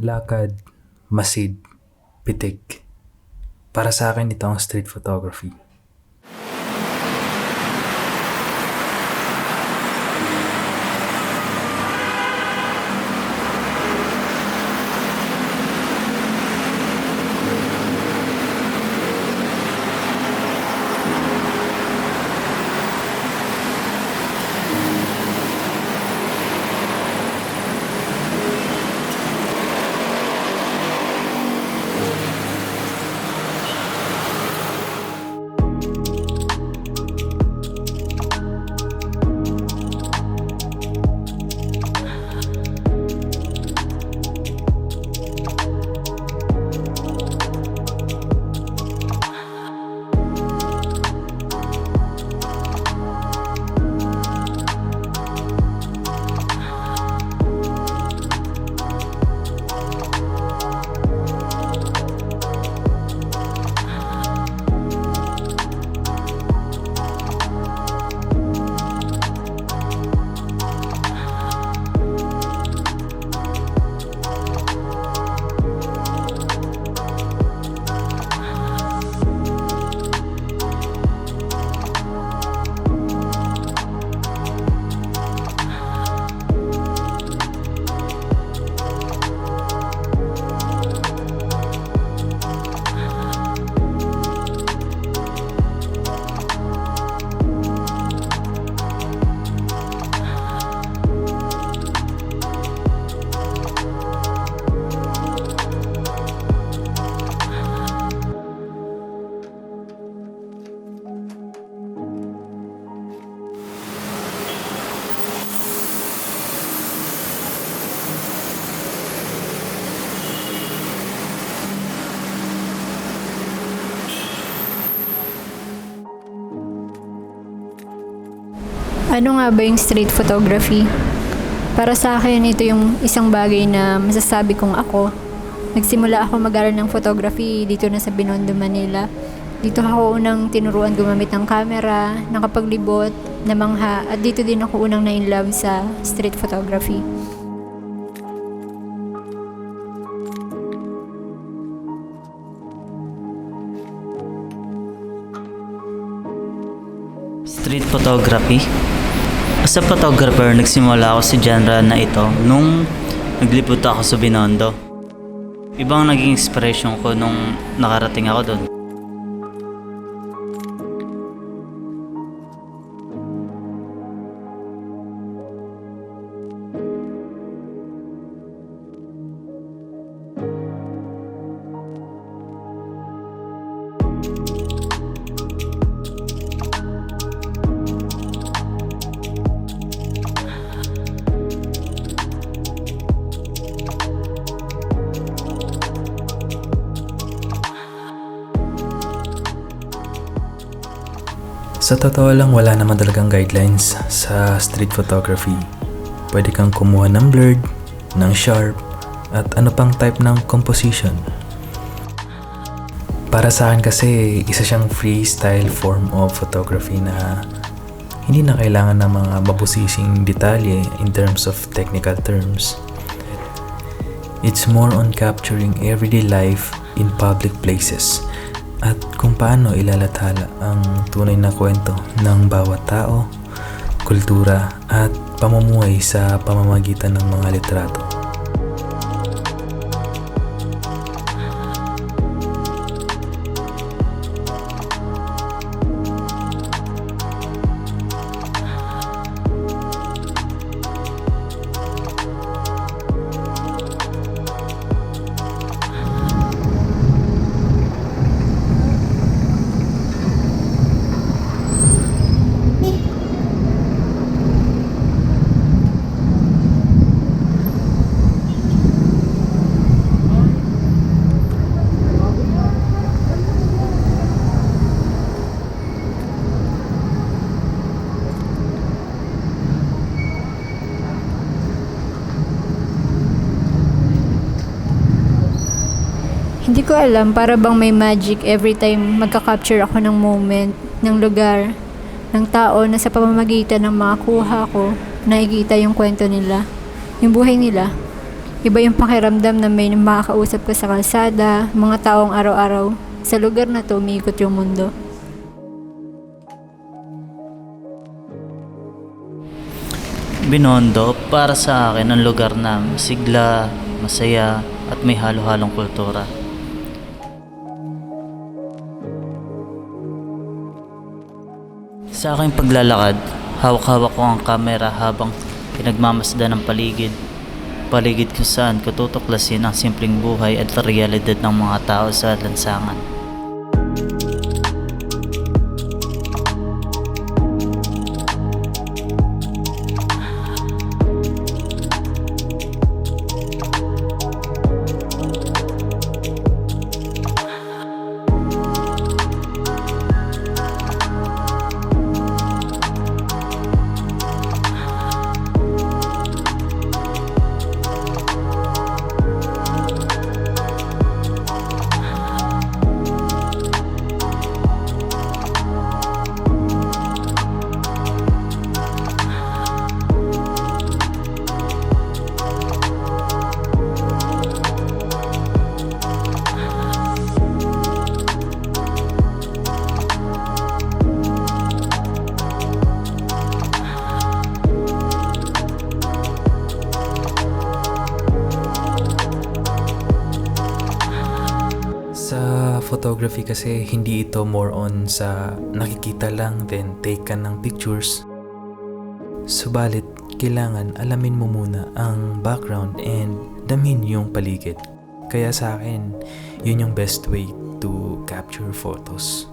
lakad, masid, pitik. Para sa akin ito ang street photography. Ano nga ba yung street photography? Para sa akin, ito yung isang bagay na masasabi kong ako. Nagsimula ako mag-aral ng photography dito na sa Binondo, Manila. Dito ako unang tinuruan gumamit ng camera, nakapaglibot, namangha, at dito din ako unang na-inlove sa street photography. Street photography? As a photographer, nagsimula ako sa genre na ito nung naglibot ako sa Binondo. Ibang naging inspiration ko nung nakarating ako doon. Sa totoo lang, wala naman talagang guidelines sa street photography. Pwede kang kumuha ng blurred, ng sharp, at ano pang type ng composition. Para sa akin kasi, isa siyang freestyle form of photography na hindi na kailangan ng mga mabusising detalye in terms of technical terms. It's more on capturing everyday life in public places at kung paano ilalathala ang tunay na kwento ng bawat tao, kultura at pamumuhay sa pamamagitan ng mga litrato. Hindi ko alam, para bang may magic every time magka-capture ako ng moment, ng lugar, ng tao na sa pamamagitan ng mga kuha ko, nakikita yung kwento nila, yung buhay nila. Iba yung pakiramdam na may makakausap ka sa kalsada, mga taong araw-araw. Sa lugar na to, umiikot yung mundo. Binondo, para sa akin, ang lugar na masigla, masaya, at may halo-halong kultura. Sa aking paglalakad, hawak-hawak ko ang kamera habang pinagmamasdan ng paligid. Paligid kung saan ko tutuklasin ang simpleng buhay at realidad ng mga tao sa lansangan. Sa photography kasi, hindi ito more on sa nakikita lang then take ka ng pictures. Subalit, kailangan alamin mo muna ang background and damhin yung paligid. Kaya sa akin, yun yung best way to capture photos.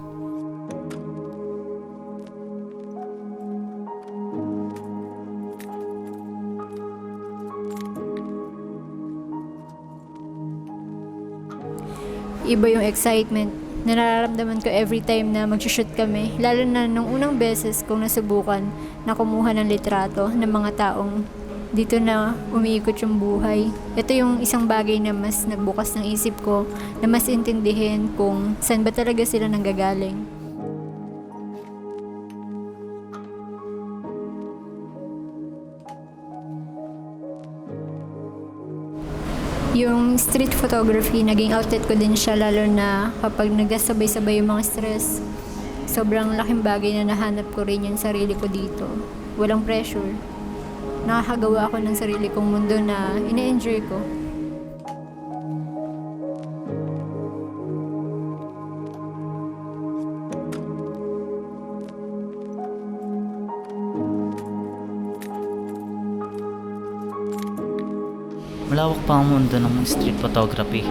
Iba yung excitement na nararamdaman ko every time na mag-shoot kami. Lalo na nung unang beses kong nasubukan na kumuha ng litrato ng mga taong dito na umiikot yung buhay. Ito yung isang bagay na mas nagbukas ng isip ko na mas intindihin kung saan ba talaga sila nanggagaling. Yung street photography, naging outlet ko din siya lalo na kapag nagkasabay-sabay yung mga stress. Sobrang laking bagay na nahanap ko rin yung sarili ko dito. Walang pressure. Nakakagawa ako ng sarili kong mundo na ine-enjoy ko. Malawak pa ang mundo ng street photography.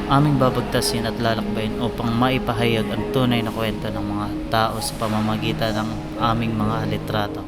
Aming babagtasin at lalakbayin upang maipahayag ang tunay na kwento ng mga tao sa pamamagitan ng aming mga litrato.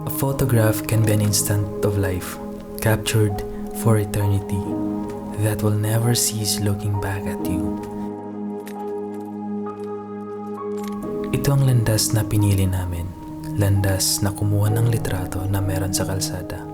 A photograph can be an instant of life, captured for eternity, that will never cease looking back at you. Ito ang landas na pinili namin, landas na kumuha ng litrato na meron sa kalsada.